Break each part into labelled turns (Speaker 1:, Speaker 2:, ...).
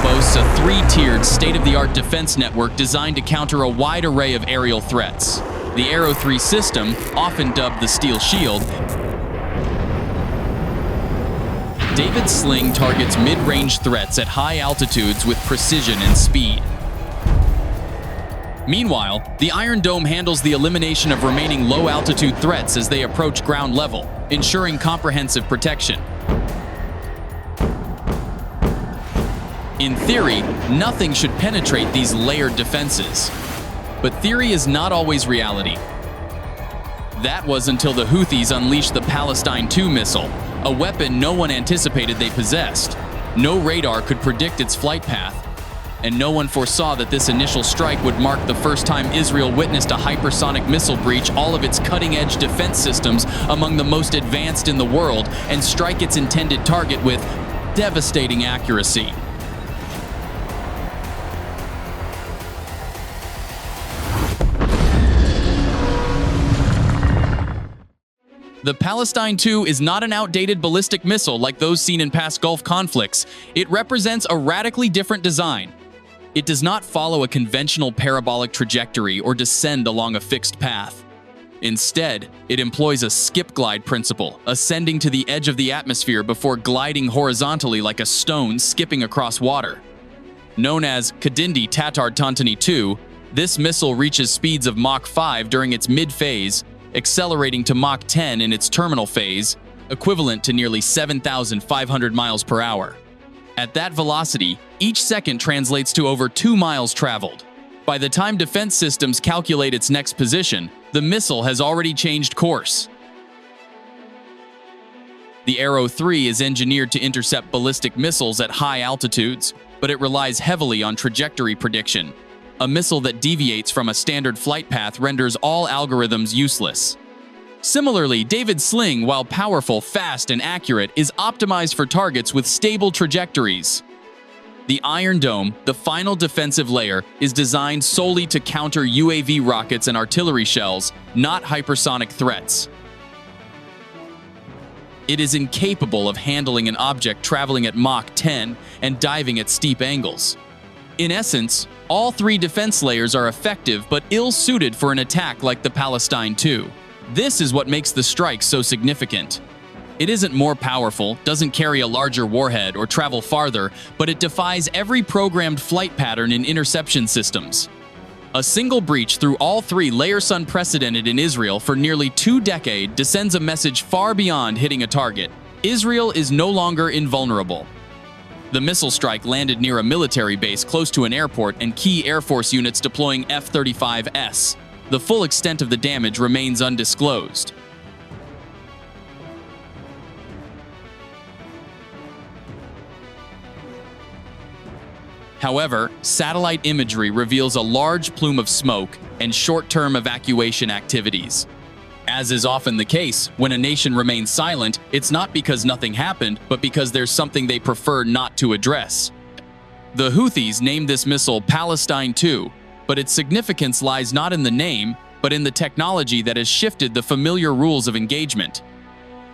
Speaker 1: boasts a three-tiered, state-of-the-art defense network designed to counter a wide array of aerial threats. The Arrow 3 system, often dubbed the Steel Shield, David's Sling targets mid-range threats at high altitudes with precision and speed. Meanwhile, the Iron Dome handles the elimination of remaining low-altitude threats as they approach ground level, ensuring comprehensive protection. In theory, nothing should penetrate these layered defenses. But theory is not always reality. That was until the Houthis unleashed the Palestine II missile, a weapon no one anticipated they possessed. No radar could predict its flight path, and no one foresaw that this initial strike would mark the first time Israel witnessed a hypersonic missile breach all of its cutting-edge defense systems among the most advanced in the world and strike its intended target with devastating accuracy. The Palestine II is not an outdated ballistic missile like those seen in past Gulf conflicts. It represents a radically different design. It does not follow a conventional parabolic trajectory or descend along a fixed path. Instead, it employs a skip-glide principle, ascending to the edge of the atmosphere before gliding horizontally like a stone skipping across water. Known as Kadindi Tatar Tantani II, this missile reaches speeds of Mach 5 during its mid-phase, accelerating to Mach 10 in its terminal phase, equivalent to nearly 7,500 miles per hour. At that velocity, each second translates to over 2 miles traveled. By the time defense systems calculate its next position, the missile has already changed course. The Arrow 3 is engineered to intercept ballistic missiles at high altitudes, but it relies heavily on trajectory prediction. A missile that deviates from a standard flight path renders all algorithms useless. Similarly, David's Sling, while powerful, fast, and accurate, is optimized for targets with stable trajectories. The Iron Dome, the final defensive layer, is designed solely to counter UAV rockets and artillery shells, not hypersonic threats. It is incapable of handling an object traveling at Mach 10 and diving at steep angles. In essence, all three defense layers are effective but ill-suited for an attack like the Palestine II. This is what makes the strike so significant. It isn't more powerful, doesn't carry a larger warhead or travel farther, but it defies every programmed flight pattern in interception systems. A single breach through all three layers unprecedented in Israel for nearly 2 decades sends a message far beyond hitting a target. Israel is no longer invulnerable. The missile strike landed near a military base close to an airport and key Air Force units deploying F-35s. The full extent of the damage remains undisclosed. However, satellite imagery reveals a large plume of smoke and short-term evacuation activities. As is often the case, when a nation remains silent, it's not because nothing happened, but because there's something they prefer not to address. The Houthis named this missile Palestine II, but its significance lies not in the name, but in the technology that has shifted the familiar rules of engagement.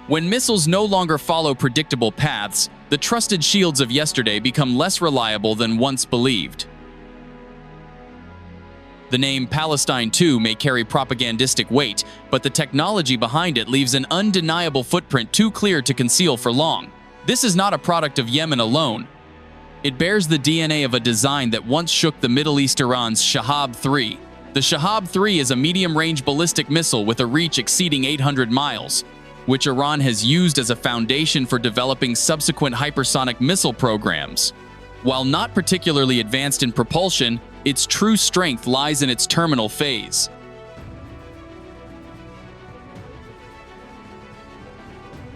Speaker 1: When missiles no longer follow predictable paths, the trusted shields of yesterday become less reliable than once believed. The name Palestine II may carry propagandistic weight, but the technology behind it leaves an undeniable footprint too clear to conceal for long. This is not a product of Yemen alone. It bears the DNA of a design that once shook the Middle East Iran's Shahab 3. The Shahab 3 is a medium-range ballistic missile with a reach exceeding 800 miles, which Iran has used as a foundation for developing subsequent hypersonic missile programs. While not particularly advanced in propulsion, its true strength lies in its terminal phase.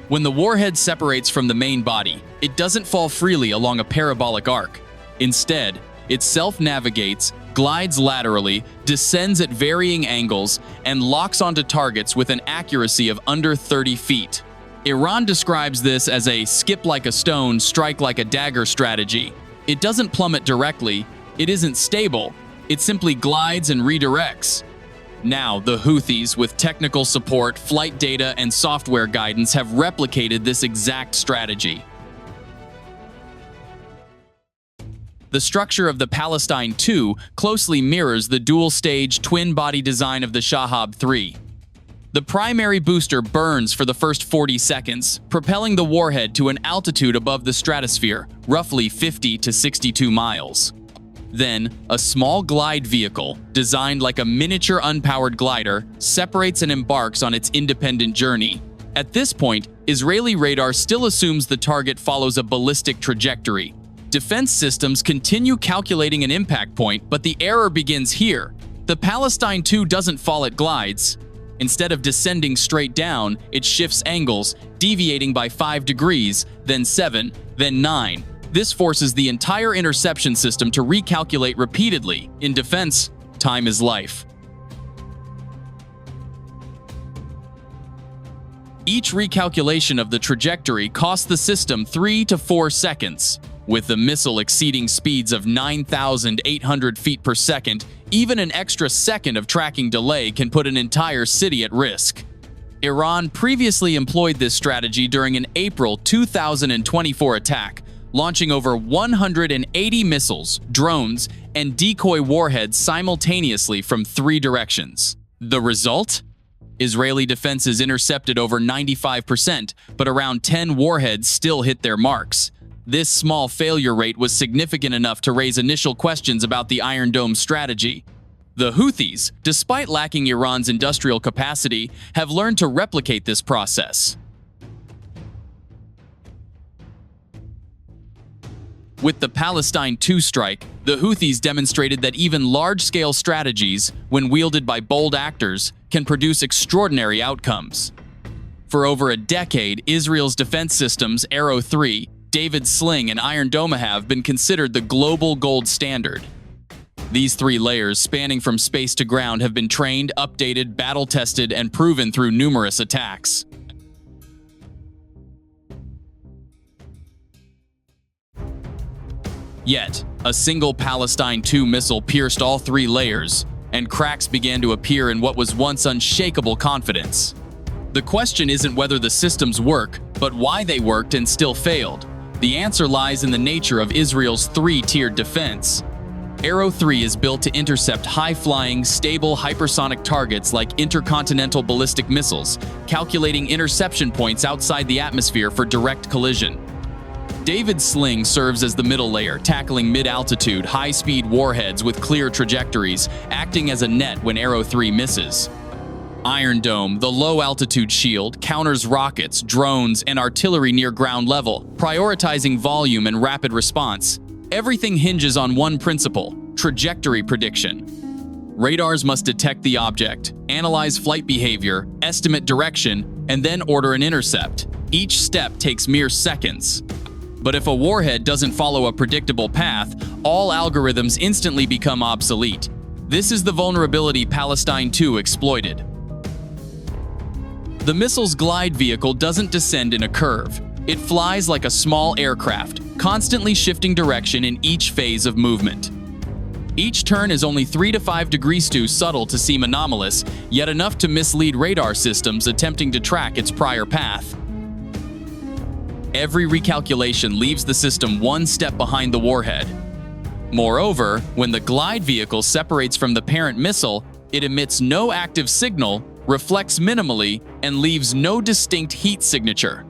Speaker 1: When the warhead separates from the main body, it doesn't fall freely along a parabolic arc. Instead, it self-navigates, glides laterally, descends at varying angles, and locks onto targets with an accuracy of under 30 feet. Iran describes this as a skip like a stone, strike like a dagger strategy. It doesn't plummet directly, it isn't stable, it simply glides and redirects. Now, the Houthis, with technical support, flight data, and software guidance, have replicated this exact strategy. The structure of the Palestine II closely mirrors the dual-stage, twin-body design of the Shahab 3. The primary booster burns for the first 40 seconds, propelling the warhead to an altitude above the stratosphere, roughly 50 to 62 miles. Then, a small glide vehicle, designed like a miniature unpowered glider, separates and embarks on its independent journey. At this point, Israeli radar still assumes the target follows a ballistic trajectory. Defense systems continue calculating an impact point, but the error begins here. The Palestine II doesn't fall, it glides. Instead of descending straight down, it shifts angles, deviating by 5 degrees, then 7, then 9. This forces the entire interception system to recalculate repeatedly. In defense, time is life. Each recalculation of the trajectory costs the system 3 to 4 seconds. With the missile exceeding speeds of 9,800 feet per second, even an extra second of tracking delay can put an entire city at risk. Iran previously employed this strategy during an April 2024 attack, launching over 180 missiles, drones, and decoy warheads simultaneously from 3 directions. The result? Israeli defenses intercepted over 95%, but around 10 warheads still hit their marks. This small failure rate was significant enough to raise initial questions about the Iron Dome strategy. The Houthis, despite lacking Iran's industrial capacity, have learned to replicate this process. With the Palestine II strike, the Houthis demonstrated that even large-scale strategies, when wielded by bold actors, can produce extraordinary outcomes. For over a decade, Israel's defense systems, Arrow 3, David's Sling, and Iron Dome have been considered the global gold standard. These 3 layers, spanning from space to ground, have been trained, updated, battle-tested, and proven through numerous attacks. Yet, a single Palestine II missile pierced all 3 layers, and cracks began to appear in what was once unshakable confidence. The question isn't whether the systems work, but why they worked and still failed. The answer lies in the nature of Israel's 3-tiered defense. Arrow 3 is built to intercept high-flying, stable hypersonic targets like intercontinental ballistic missiles, calculating interception points outside the atmosphere for direct collision. David's Sling serves as the middle layer, tackling mid-altitude, high-speed warheads with clear trajectories, acting as a net when Arrow 3 misses. Iron Dome, the low-altitude shield, counters rockets, drones, and artillery near ground level, prioritizing volume and rapid response. Everything hinges on one principle: trajectory prediction. Radars must detect the object, analyze flight behavior, estimate direction, and then order an intercept. Each step takes mere seconds. But if a warhead doesn't follow a predictable path, all algorithms instantly become obsolete. This is the vulnerability Palestine II exploited. The missile's glide vehicle doesn't descend in a curve. It flies like a small aircraft, constantly shifting direction in each phase of movement. Each turn is only 3 to 5 degrees too subtle to seem anomalous, yet enough to mislead radar systems attempting to track its prior path. Every recalculation leaves the system one step behind the warhead. Moreover, when the glide vehicle separates from the parent missile, it emits no active signal, reflects minimally, and leaves no distinct heat signature.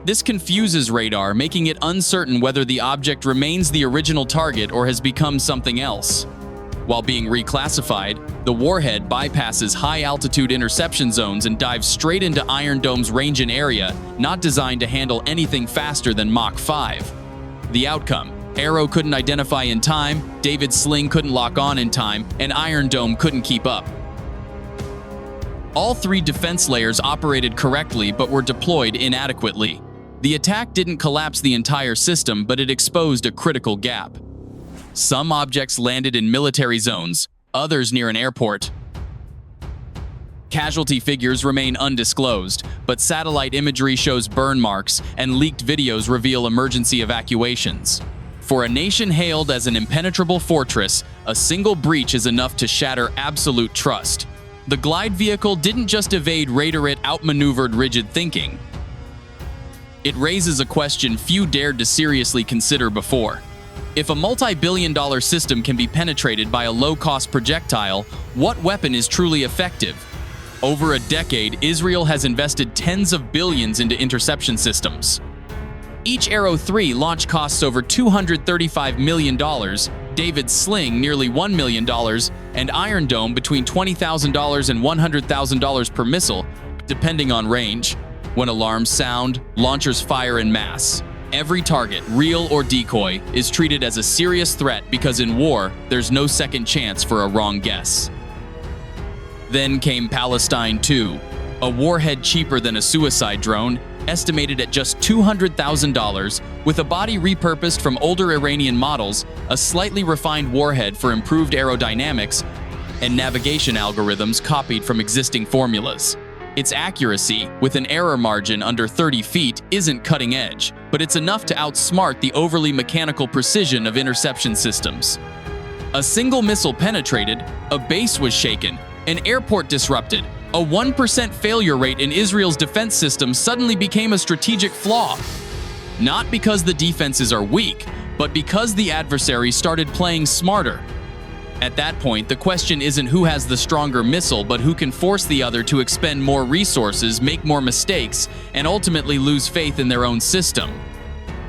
Speaker 1: This confuses radar, making it uncertain whether the object remains the original target or has become something else. While being reclassified, the warhead bypasses high-altitude interception zones and dives straight into Iron Dome's range and area, not designed to handle anything faster than Mach 5. The outcome: Arrow couldn't identify in time, David's Sling couldn't lock on in time, and Iron Dome couldn't keep up. All 3 defense layers operated correctly but were deployed inadequately. The attack didn't collapse the entire system, but it exposed a critical gap. Some objects landed in military zones, others near an airport. Casualty figures remain undisclosed, but satellite imagery shows burn marks and leaked videos reveal emergency evacuations. For a nation hailed as an impenetrable fortress, a single breach is enough to shatter absolute trust. The glide vehicle didn't just evade radar, it outmaneuvered rigid thinking. It raises a question few dared to seriously consider before. If a multi-billion-dollar system can be penetrated by a low-cost projectile, what weapon is truly effective? Over a decade, Israel has invested tens of billions into interception systems. Each Arrow 3 launch costs over $235 million, David's Sling nearly $1 million, and Iron Dome between $20,000 and $100,000 per missile, depending on range. When alarms sound, launchers fire en masse. Every target, real or decoy, is treated as a serious threat because in war, there's no second chance for a wrong guess. Then came Palestine 2, a warhead cheaper than a suicide drone, estimated at just $200,000, with a body repurposed from older Iranian models, a slightly refined warhead for improved aerodynamics, and navigation algorithms copied from existing formulas. Its accuracy, with an error margin under 30 feet, isn't cutting edge, but it's enough to outsmart the overly mechanical precision of interception systems. A single missile penetrated, a base was shaken, an airport disrupted. A 1% failure rate in Israel's defense system suddenly became a strategic flaw. Not because the defenses are weak, but because the adversary started playing smarter. At that point, the question isn't who has the stronger missile, but who can force the other to expend more resources, make more mistakes, and ultimately lose faith in their own system.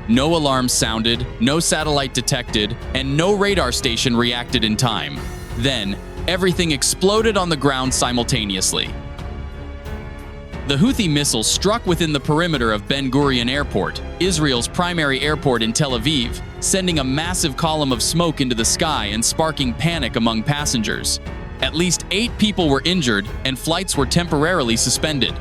Speaker 1: No alarm sounded, no satellite detected, and no radar station reacted in time. Then, everything exploded on the ground simultaneously. The Houthi missile struck within the perimeter of Ben Gurion Airport, Israel's primary airport in Tel Aviv, sending a massive column of smoke into the sky and sparking panic among passengers. At least 8 people were injured, and flights were temporarily suspended.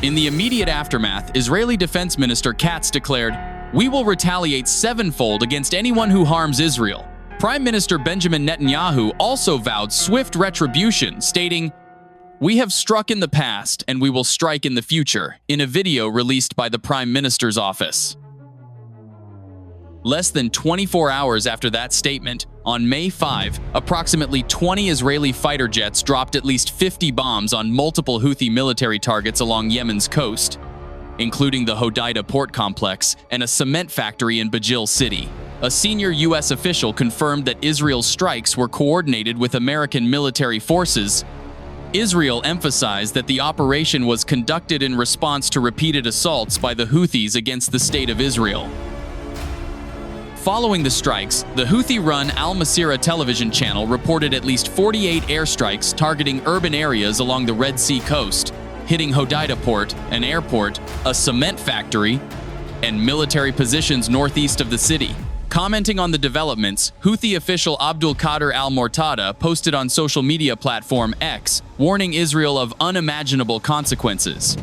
Speaker 1: In the immediate aftermath, Israeli Defense Minister Katz declared, "We will retaliate sevenfold against anyone who harms Israel." Prime Minister Benjamin Netanyahu also vowed swift retribution, stating, "We have struck in the past and we will strike in the future," in a video released by the Prime Minister's office. Less than 24 hours after that statement, on May 5, approximately 20 Israeli fighter jets dropped at least 50 bombs on multiple Houthi military targets along Yemen's coast, including the Hodeidah port complex and a cement factory in Bajil City. A senior U.S. official confirmed that Israel's strikes were coordinated with American military forces. Israel emphasized that the operation was conducted in response to repeated assaults by the Houthis against the State of Israel. Following the strikes, the Houthi-run Al Masirah television channel reported at least 48 airstrikes targeting urban areas along the Red Sea coast, hitting Hodeidah port, an airport, a cement factory, and military positions northeast of the city. Commenting on the developments, Houthi official Abdul Qadir al-Mortada posted on social media platform X, warning Israel of unimaginable consequences.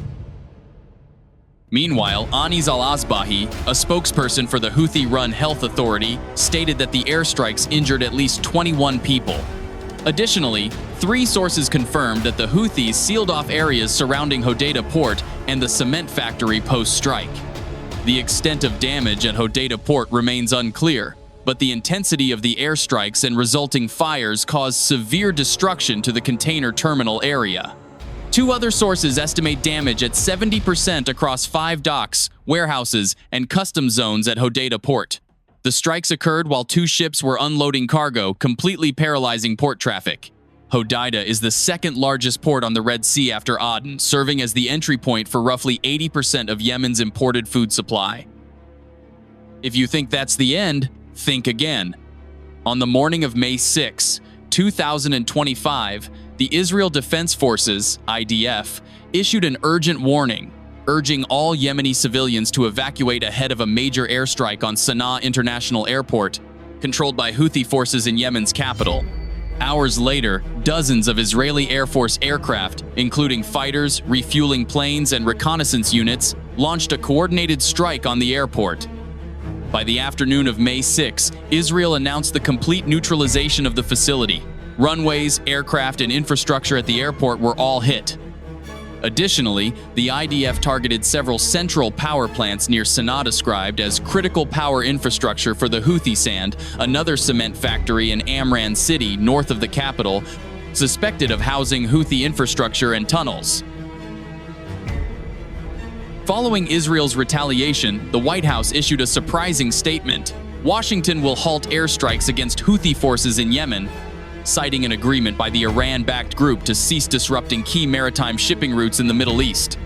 Speaker 1: Meanwhile, Anis al-Asbahi, a spokesperson for the Houthi-run health authority, stated that the airstrikes injured at least 21 people. Additionally, 3 sources confirmed that the Houthis sealed off areas surrounding Hodeidah port and the cement factory post-strike. The extent of damage at Hodeidah port remains unclear, but the intensity of the airstrikes and resulting fires caused severe destruction to the container terminal area. 2 other sources estimate damage at 70% across 5 docks, warehouses, and customs zones at Hodeidah port. The strikes occurred while 2 ships were unloading cargo, completely paralyzing port traffic. Hodeidah is the second largest port on the Red Sea after Aden, serving as the entry point for roughly 80% of Yemen's imported food supply. If you think that's the end, think again. On the morning of May 6, 2025, the Israel Defense Forces, IDF, issued an urgent warning, urging all Yemeni civilians to evacuate ahead of a major airstrike on Sana'a International Airport, controlled by Houthi forces in Yemen's capital. Hours later, dozens of Israeli Air Force aircraft, including fighters, refueling planes, and reconnaissance units, launched a coordinated strike on the airport. By the afternoon of May 6, Israel announced the complete neutralization of the facility. Runways, aircraft, and infrastructure at the airport were all hit. Additionally, the IDF targeted several central power plants near Sana'a, described as critical power infrastructure for the Houthi Sand, another cement factory in Amran City, north of the capital, suspected of housing Houthi infrastructure and tunnels. Following Israel's retaliation, the White House issued a surprising statement. Washington will halt airstrikes against Houthi forces in Yemen, citing an agreement by the Iran-backed group to cease disrupting key maritime shipping routes in the Middle East.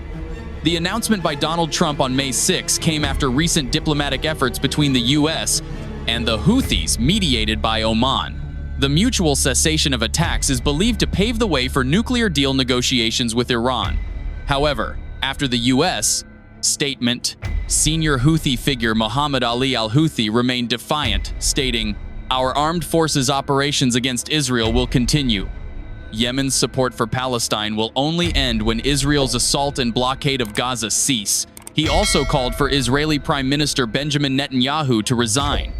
Speaker 1: The announcement by Donald Trump on May 6 came after recent diplomatic efforts between the U.S. and the Houthis, mediated by Oman. The mutual cessation of attacks is believed to pave the way for nuclear deal negotiations with Iran. However, after the U.S. statement, senior Houthi figure Mohammed Ali al-Houthi remained defiant, stating, "Our armed forces' operations against Israel will continue. Yemen's support for Palestine will only end when Israel's assault and blockade of Gaza cease." He also called for Israeli Prime Minister Benjamin Netanyahu to resign.